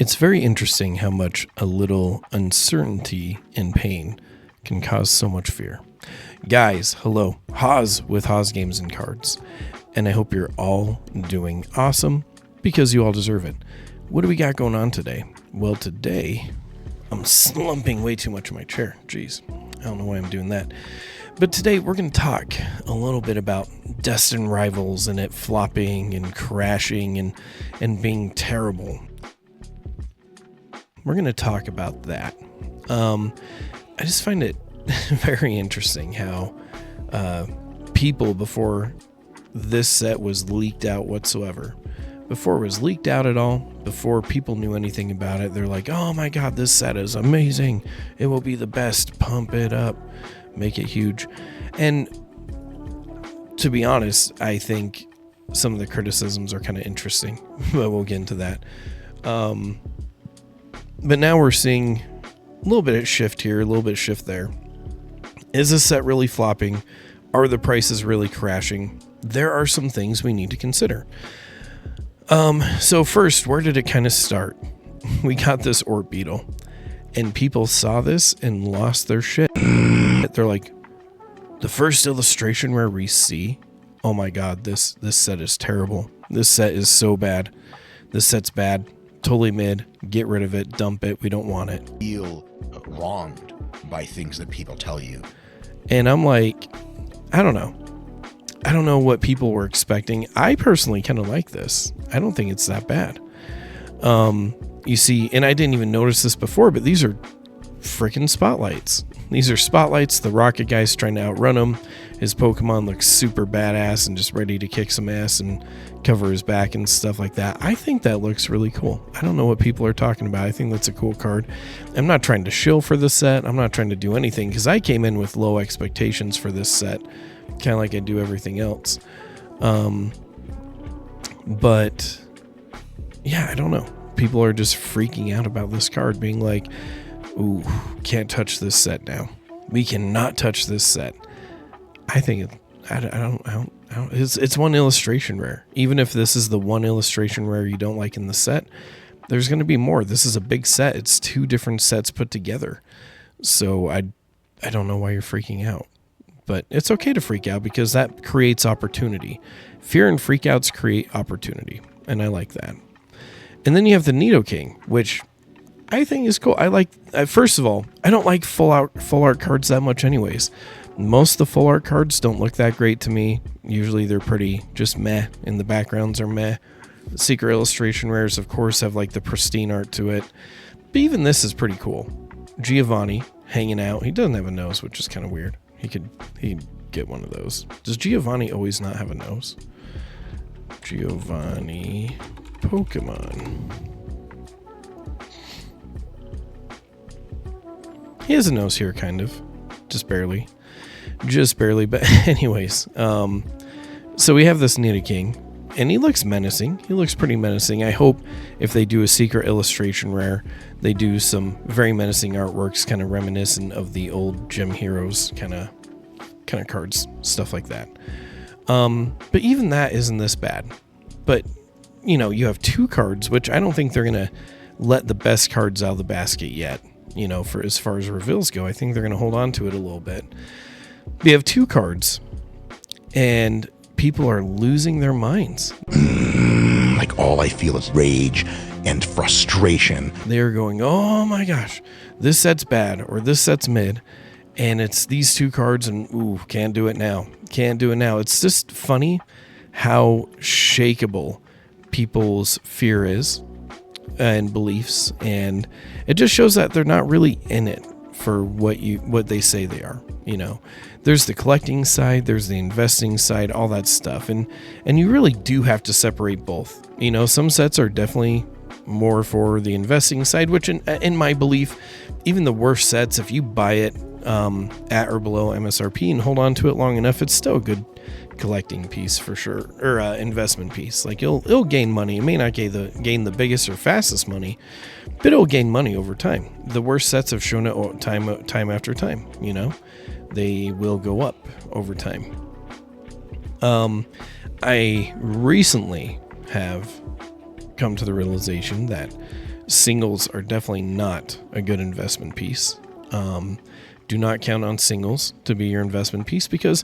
It's very interesting how much a little uncertainty and pain can cause so much fear. Guys, hello. Haas with Haas Games and Cards. And I hope you're all doing awesome because you all deserve it. What do we got going on today? Well, today I'm slumping way too much in my chair. Jeez, I don't know why I'm doing that. But today we're going to talk a little bit about Destined Rivals and it flopping and crashing and being terrible. We're going to talk about that. I just find it very interesting how people, before this set was leaked out whatsoever, before it was leaked out at all, before people knew anything about it, they're like, oh my god, this set is amazing. It will be the best. Pump it up. Make it huge. And to be honest, I think some of the criticisms are kind of interesting, but we'll get into that. But now we're seeing a little bit of shift here, a little bit of shift there. Is this set really flopping? Are the prices really crashing? There are some things we need to consider. So first, where did it kind of start? We got this Orb Beetle, and people saw this and lost their shit. They're like, the first illustration where we see, oh my god, this set is terrible. This set is so bad. This set's bad. Totally mid. Get rid of it. Dump it. We don't want it. Feel wronged by things that people tell you. And I'm like, I don't know. I don't know what people were expecting. I personally kind of like this. I don't think it's that bad. You see, and I didn't even notice this before, but these are freaking spotlights. These are spotlights. The rocket guy's trying to outrun him. His Pokemon looks super badass and just ready to kick some ass and cover his back and stuff like that. I think that looks really cool. I don't know what people are talking about. I think that's a cool card. I'm not trying to shill for the set. I'm not trying to do anything because I came in with low expectations for this set, kind of like I do everything else. But yeah, I don't know. People are just freaking out about this card, being like, ooh, can't touch this set now. We cannot touch this set. I think it's one illustration rare. Even if this is the one illustration rare you don't like in the set, there's going to be more. This is a big set. It's two different sets put together. So I don't know why you're freaking out. But it's okay to freak out because that creates opportunity. Fear and freakouts create opportunity. And I like that. And then you have the Nidoking, which I think is cool. I like, first of all, I don't like full art cards that much anyways. Most of the full art cards don't look that great to me. Usually they're pretty just meh, and the backgrounds are meh. Secret illustration rares, of course, have like the pristine art to it. But even this is pretty cool. Giovanni hanging out. He doesn't have a nose, which is kind of weird. He'd get one of those. Does Giovanni always not have a nose? Giovanni Pokemon. He has a nose here, kind of. Just barely. But anyways, so we have this Nidoking, and he looks menacing. He looks pretty menacing. I hope if they do a secret illustration rare, they do some very menacing artworks, kind of reminiscent of the old Gym Heroes kind of cards, stuff like that. But even that isn't this bad. But you know, you have two cards, which I don't think they're gonna let the best cards out of the basket yet. You know, for as far as reveals go, I think they're gonna hold on to it a little bit. We have two cards, and people are losing their minds. Like all I feel is rage and frustration. They're going, oh my gosh, this set's bad, or this set's mid, and it's these two cards, and ooh, can't do it now. It's just funny how shakeable people's fear is and beliefs, and it just shows that they're not really in it for what they say they are. You know, there's the collecting side, there's the investing side, all that stuff, and you really do have to separate both. You know, some sets are definitely more for the investing side, which in my belief, even the worst sets, if you buy it at or below MSRP and hold on to it long enough, it's still a good collecting piece for sure, or investment piece. Like it'll gain money. It may not gain the biggest or fastest money, but it'll gain money over time. The worst sets have shown it time after time. You know, they will go up over time. I recently have come to the realization that singles are definitely not a good investment piece. Do not count on singles to be your investment piece, because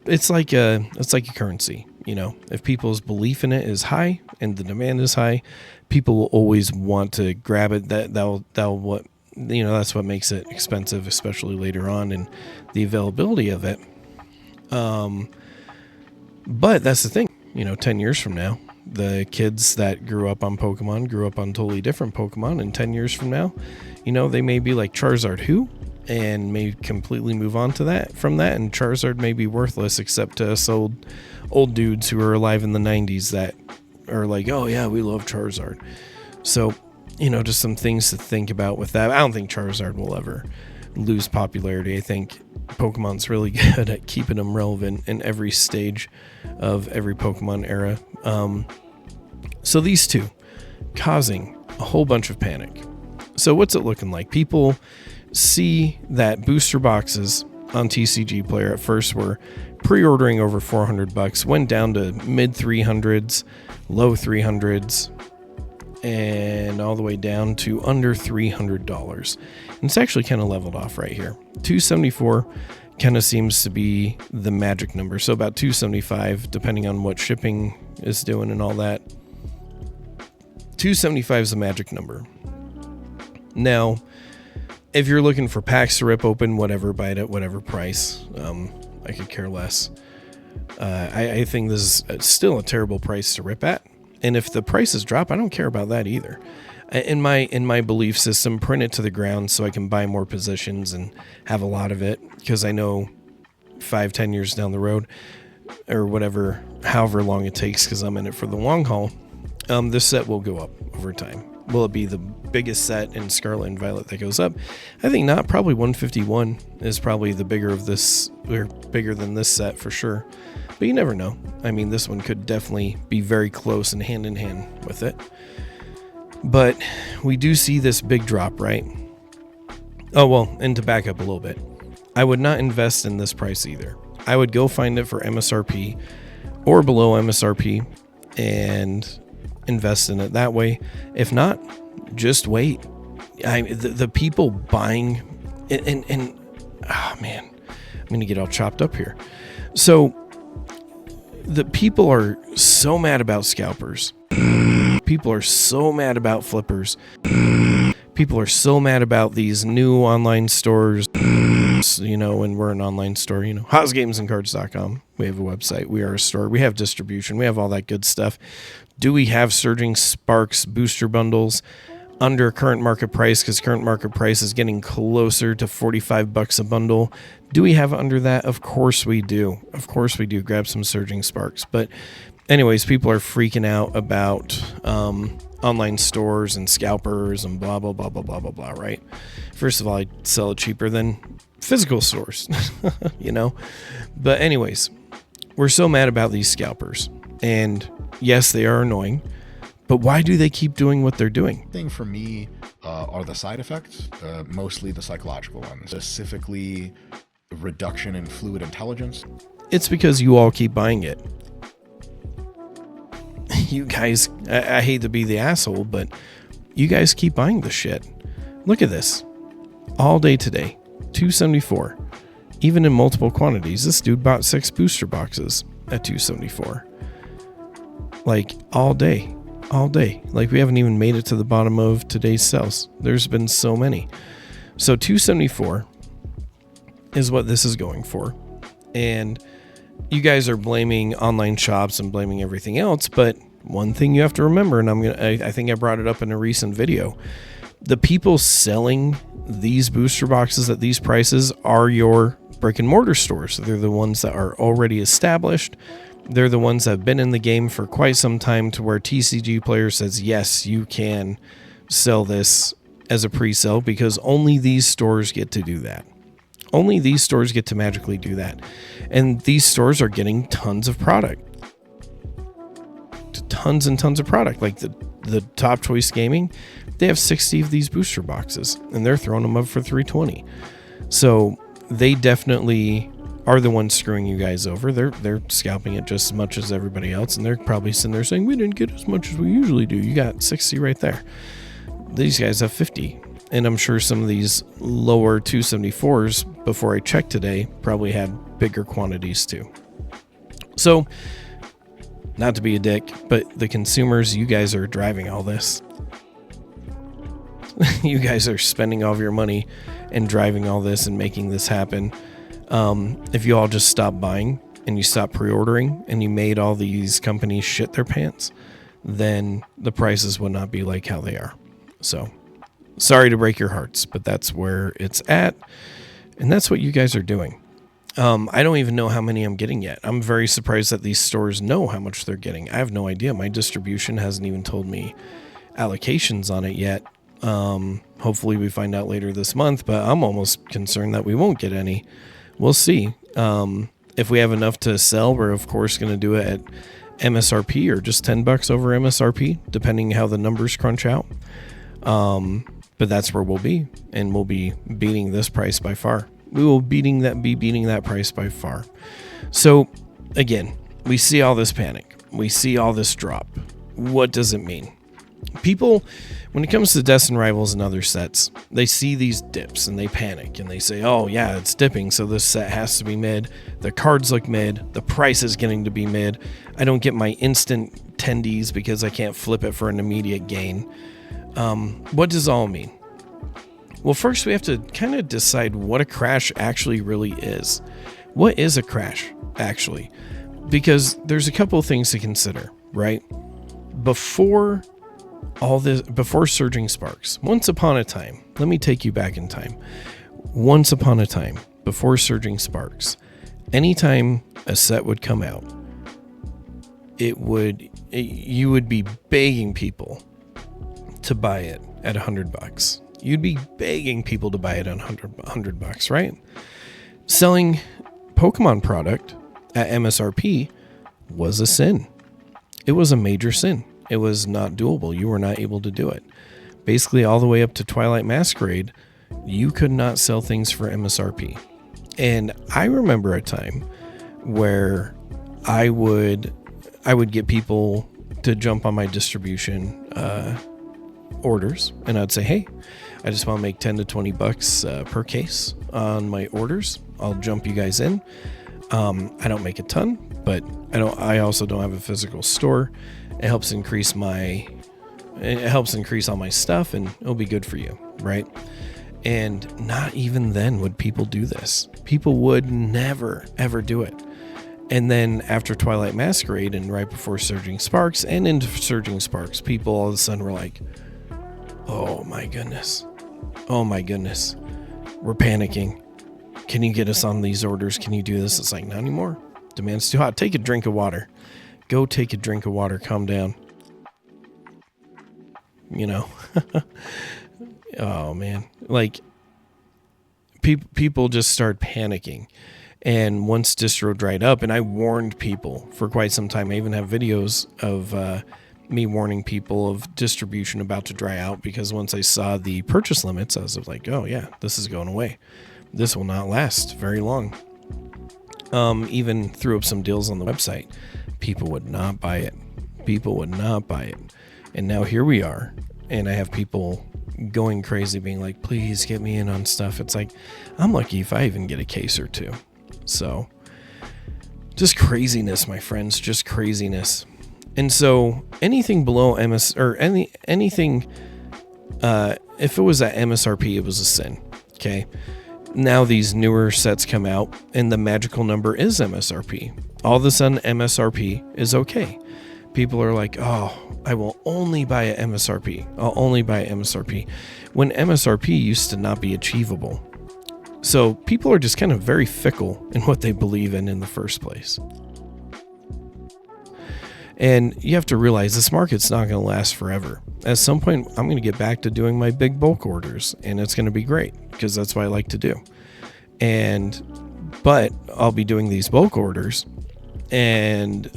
it's like a currency. You know, if people's belief in it is high and the demand is high, people will always want to grab it. That's what makes it expensive, especially later on in the availability of it. But that's the thing, 10 years from now, the kids that grew up on Pokemon grew up on totally different Pokemon, and 10 years from now, they may be like, Charizard who? And may completely move on to that and Charizard may be worthless except to us old dudes who are alive in the 90s that are like, oh yeah, we love Charizard. So, just some things to think about with that. I don't think Charizard will ever lose popularity. I think Pokemon's really good at keeping them relevant in every stage of every Pokemon era. So these two causing a whole bunch of panic. So what's it looking like? People see that booster boxes on TCG Player at first were pre-ordering over $400, went down to mid 300s, low 300s, and all the way down to under $300. And it's actually kind of leveled off right here. 274 kind of seems to be the magic number. So about 275, depending on what shipping is doing and all that. 275 is the magic number. Now, if you're looking for packs to rip open, whatever, buy it at whatever price. I could care less. I think this is still a terrible price to rip at. And if the prices drop, I don't care about that either. In my belief system, print it to the ground so I can buy more positions and have a lot of it, because I know 5-10 years down the road, or whatever, however long it takes, because I'm in it for the long haul, this set will go up over time. Will it be the biggest set in Scarlet and Violet that goes up? I think not. Probably 151 is probably the bigger of this, or bigger than this set for sure. But you never know. I mean, this one could definitely be very close and hand in hand with it. But we do see this big drop, right? Oh, well, and to back up a little bit, I would not invest in this price either. I would go find it for MSRP or below MSRP and invest in it that way. If not, just wait. The people buying and oh man, I'm gonna get all chopped up here. So the people are so mad about scalpers. People are so mad about flippers. People are so mad about these new online stores. And we're an online store, HotsGamesandCards.com. We have a website. We are a store. We have distribution. We have all that good stuff. Do we have Surging Sparks booster bundles under current market price? Because current market price is getting closer to $45 a bundle. Do we have under that? Of course we do. Of course we do. Grab some Surging Sparks. But anyways, people are freaking out about online stores and scalpers and blah, blah, blah, blah, blah, blah, blah, right? First of all, I sell it cheaper than physical stores, But anyways, we're so mad about these scalpers. And yes, they are annoying. But why do they keep doing what they're doing? Thing for me are the side effects, mostly the psychological ones, specifically reduction in fluid intelligence. It's because you all keep buying it. You guys, I hate to be the asshole, but you guys keep buying the shit. Look at this. All day today, 274. Even in multiple quantities, this dude bought 6 booster boxes at 274. Like, all day. Like, we haven't even made it to the bottom of today's sales. There's been so many. So 274 is what this is going for. And you guys are blaming online shops and blaming everything else, but one thing you have to remember, and I think I brought it up in a recent video, the people selling these booster boxes at these prices are your brick and mortar stores. They're the ones that are already established. They're the ones that have been in the game for quite some time, to where TCG Player says, yes, you can sell this as a pre-sale, because only these stores get to do that. Only these stores get to magically do that. And these stores are getting tons of product. Tons and tons of product. Like the Top Choice Gaming, they have 60 of these booster boxes, and they're throwing them up for $320. So they definitely are the ones screwing you guys over. They're scalping it just as much as everybody else, and they're probably sitting there saying, we didn't get as much as we usually do. You got 60 right there. these guys have 50. And I'm sure some of these lower 274s, before I checked today, probably had bigger quantities too. So, not to be a dick, but the consumers, you guys are driving all this. You guys are spending all of your money and driving all this and making this happen. If you all just stop buying and you stop pre-ordering and you made all these companies shit their pants, then the prices would not be like how they are. So, sorry to break your hearts, but that's where it's at. And that's what you guys are doing. I don't even know how many I'm getting yet. I'm very surprised that these stores know how much they're getting. I have no idea. My distribution hasn't even told me allocations on it yet. Hopefully we find out later this month, but I'm almost concerned that we won't get any. We'll see. If we have enough to sell, we're of course going to do it at MSRP or just $10 over MSRP, depending how the numbers crunch out. But that's where we'll be, and we'll be beating this price by far. We will be beating that price by far. So again, we see all this panic. We see all this drop. What does it mean? People, when it comes to Destined Rivals and other sets, they see these dips and they panic and they say, oh yeah, it's dipping, so this set has to be mid. The cards look mid. The price is getting to be mid. I don't get my instant tendies because I can't flip it for an immediate gain. What does all mean? Well, first we have to kind of decide what a crash actually really is. What is a crash, actually? Because there's a couple of things to consider, right? Before Surging Sparks, once upon a time, let me take you back in time. Once upon a time, before Surging Sparks, anytime a set would come out, you would be begging people to buy it at $100. You'd be begging people to buy it at $100, right? Selling Pokemon product at MSRP was a sin. It was a major sin. It was not doable. You were not able to do it. Basically, all the way up to Twilight Masquerade, you could not sell things for MSRP. And I remember a time where I would get people to jump on my distribution orders, and I'd say, hey, I just want to make $10 to $20 per case on my orders. I'll jump you guys in. I don't make a ton, but I also don't have a physical store. It helps increase all my stuff, and it'll be good for you, right? And not even then would people do this. People would never ever do it. And then after Twilight Masquerade and right before Surging Sparks and into Surging Sparks, people all of a sudden were like, oh my goodness, we're panicking. Can you get us on these orders? Can you do this? It's like, not anymore. Demand's too hot. Take a drink of water. Go take a drink of water. Calm down. You know. Oh man. Like, people just start panicking. And once distro dried up, and I warned people for quite some time. I even have videos of me warning people of distribution about to dry out, because once I saw the purchase limits, I was like, oh yeah, this is going away. This will not last very long. Even threw up some deals on the website. People would not buy it. And now here we are. And I have people going crazy being like, please get me in on stuff. It's like, I'm lucky if I even get a case or two. So just craziness, my friends, just craziness. And so anything below anything, if it was at MSRP, it was a sin. Okay. Now these newer sets come out and the magical number is MSRP. All of a sudden MSRP is okay. People are like, oh, I will only buy at MSRP. I'll only buy at MSRP. When MSRP used to not be achievable. So people are just kind of very fickle in what they believe in the first place. And you have to realize this market's not going to last forever. At some point, I'm going to get back to doing my big bulk orders, and it's going to be great because that's what I like to do. But I'll be doing these bulk orders, and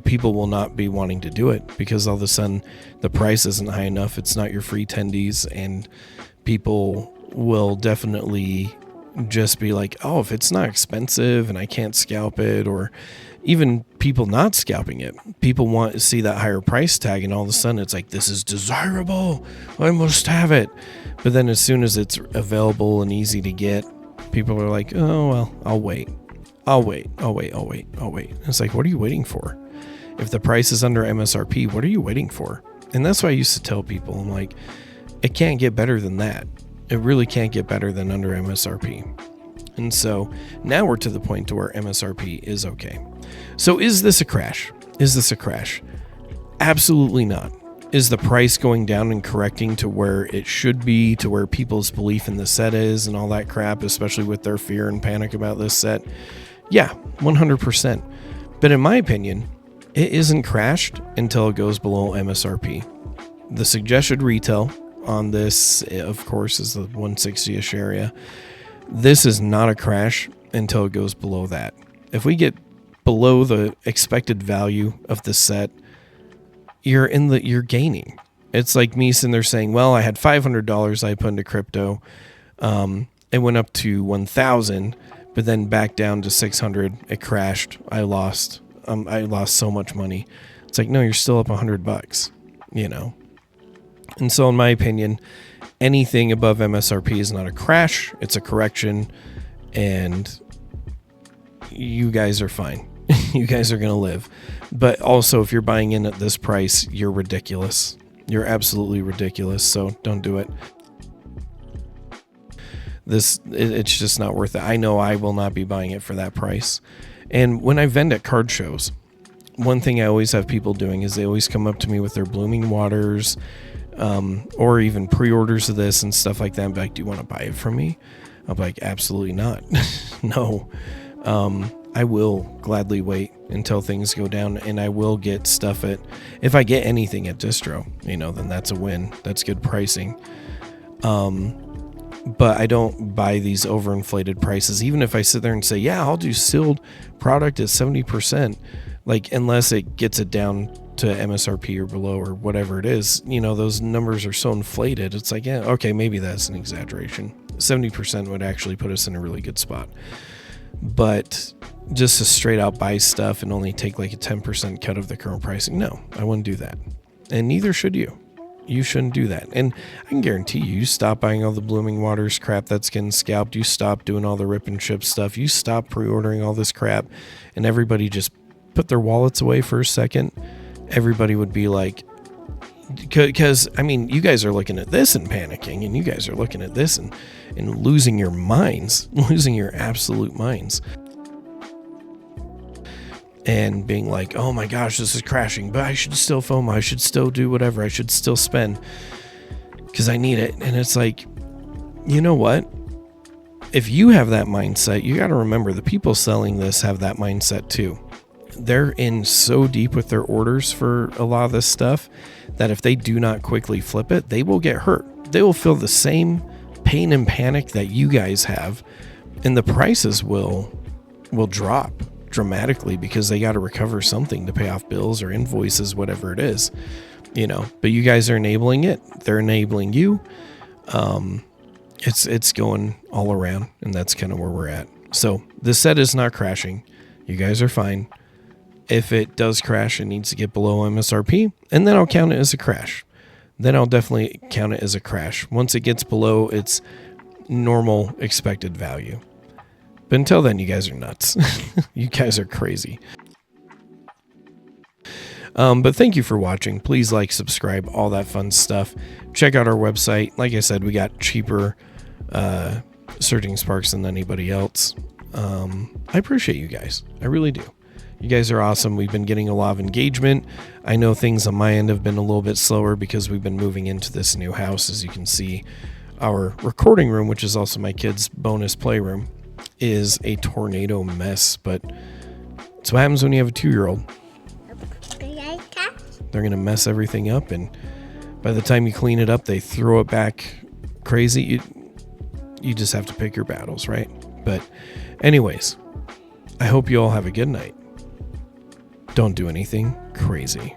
people will not be wanting to do it because all of a sudden the price isn't high enough. It's not your free tendies, and people will definitely just be like, oh, if it's not expensive and I can't scalp it, or even people not scalping it, people want to see that higher price tag, and all of a sudden it's like, this is desirable, I must have it. But then as soon as it's available and easy to get, people are like, oh, well, I'll wait. It's like, what are you waiting for? If the price is under MSRP, what are you waiting for? And that's why I used to tell people, I'm like, it can't get better than that. It really can't get better than under MSRP. And so now we're to the point to where MSRP is okay. So is this a crash? Absolutely not. Is the price going down and correcting to where it should be, to where people's belief in the set is and all that crap, especially with their fear and panic about this set? Yeah, 100%. But in my opinion, it isn't crashed until it goes below MSRP. The suggested retail on this, of course, is the 160-ish area. This is not a crash until it goes below that. If we get below the expected value of the set, you're gaining. It's like me sitting there saying, well, I had $500 I put into crypto. It went up to 1,000, but then back down to 600. It crashed. I lost so much money. It's like, no, you're still up $100, you know? And so in my opinion, anything above MSRP is not a crash. It's a correction, and you guys are fine. You guys are going to live. But also, if you're buying in at this price, you're ridiculous. You're absolutely ridiculous. So don't do it. It's just not worth it. I know I will not be buying it for that price. And when I vend at card shows, one thing I always have people doing is they always come up to me with their blooming waters, or even pre-orders of this and stuff like that. I'm like, do you want to buy it from me? I'm like, absolutely not. No. I will gladly wait until things go down, and I will get stuff if I get anything at distro, then that's a win. That's good pricing. But I don't buy these overinflated prices. Even if I sit there and say, yeah, I'll do sealed product at 70%, like, unless it gets it down to MSRP or below or whatever it is, those numbers are so inflated. It's like, yeah, okay, maybe that's an exaggeration. 70% would actually put us in a really good spot. But just to straight out buy stuff and only take like a 10% cut of the current pricing, no, I wouldn't do that. And neither should you. You shouldn't do that. And I can guarantee you stop buying all the blooming waters crap that's getting scalped. You stop doing all the rip and ship stuff. You stop pre-ordering all this crap, and everybody just put their wallets away for a second. Everybody would be like, because, you guys are looking at this and panicking, and you guys are looking at this and losing your minds, losing your absolute minds. And being like, oh my gosh, this is crashing, but I should still FOMO, I should still do whatever, I should still spend because I need it. And it's like, you know what? If you have that mindset, you got to remember the people selling this have that mindset too. They're in so deep with their orders for a lot of this stuff that if they do not quickly flip it, they will get hurt. They will feel the same pain and panic that you guys have, and the prices will drop dramatically because they got to recover something to pay off bills or invoices, whatever it is, but you guys are enabling it. They're enabling you. It's going all around, and that's kind of where we're at. So the set is not crashing. You guys are fine. If it does crash, it needs to get below MSRP, and then I'll count it as a crash. Then I'll definitely count it as a crash. Once it gets below its normal expected value. But until then, you guys are nuts. You guys are crazy. But thank you for watching. Please like, subscribe, all that fun stuff. Check out our website. Like I said, we got cheaper surging sparks than anybody else. I appreciate you guys. I really do. You guys are awesome. We've been getting a lot of engagement. I know things on my end have been a little bit slower because we've been moving into this new house. As you can see, our recording room, which is also my kids' bonus playroom, is a tornado mess. But it's what happens when you have a 2-year-old. They're going to mess everything up, and by the time you clean it up, they throw it back crazy. You just have to pick your battles, right? But anyways, I hope you all have a good night. Don't do anything crazy.